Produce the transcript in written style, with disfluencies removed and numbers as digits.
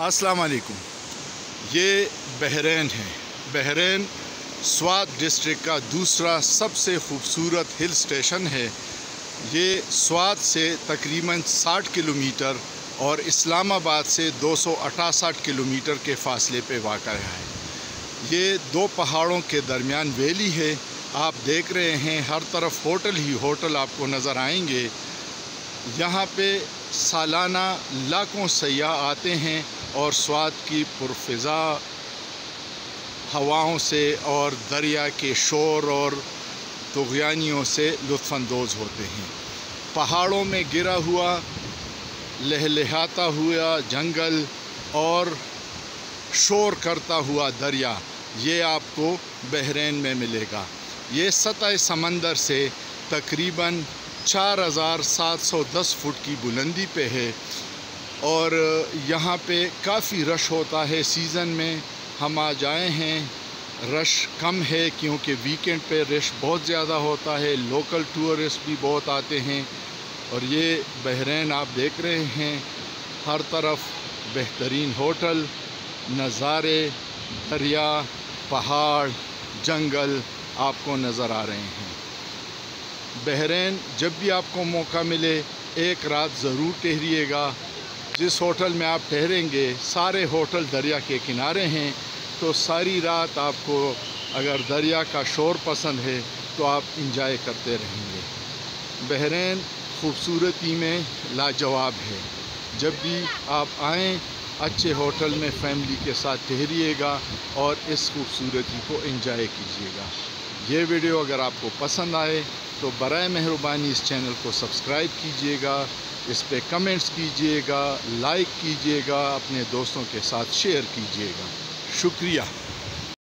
अस्सलाम वालेकुम। ये बहरैन है। बहरैन स्वात डिस्ट्रिक्ट का दूसरा सबसे ख़ूबसूरत हिल स्टेशन है। ये स्वात से तकरीबन 60 किलोमीटर और इस्लामाबाद से 268 किलोमीटर के फ़ासले पे वाक़ है। ये दो पहाड़ों के दरमियान वैली है। आप देख रहे हैं हर तरफ होटल ही होटल आपको नज़र आएंगे। यहाँ पे सालाना लाखों सयाह आते हैं और स्वात की पुरफ़िज़ा हवाओं से और दरिया के शोर और तुग़यानियों से लुत्फ़अंदोज़ होते हैं। पहाड़ों में गिरा हुआ लहलहाता हुआ जंगल और शोर करता हुआ दरिया, ये आपको बहरैन में मिलेगा। ये सतह समंदर से तकरीबन 4710 फुट की बुलंदी पे है और यहाँ पे काफ़ी रश होता है। सीज़न में हम आ जाए हैं, रश कम है क्योंकि वीकेंड पे रश बहुत ज़्यादा होता है। लोकल टूरिस्ट भी बहुत आते हैं। और ये बहरैन आप देख रहे हैं, हर तरफ बेहतरीन होटल, नज़ारे, दरिया, पहाड़, जंगल आपको नज़र आ रहे हैं। बहरैन जब भी आपको मौका मिले एक रात ज़रूर ठहरिएगा। जिस होटल में आप ठहरेंगे सारे होटल दरिया के किनारे हैं, तो सारी रात आपको अगर दरिया का शोर पसंद है तो आप इंजॉय करते रहेंगे। बहरैन खूबसूरती में लाजवाब है। जब भी आप आएँ अच्छे होटल में फैमिली के साथ ठहरिएगा और इस खूबसूरती को एंजॉय कीजिएगा। ये वीडियो अगर आपको पसंद आए तो बराए मेहरबानी इस चैनल को सब्सक्राइब कीजिएगा, इस पे कमेंट्स कीजिएगा, लाइक कीजिएगा, अपने दोस्तों के साथ शेयर कीजिएगा। शुक्रिया।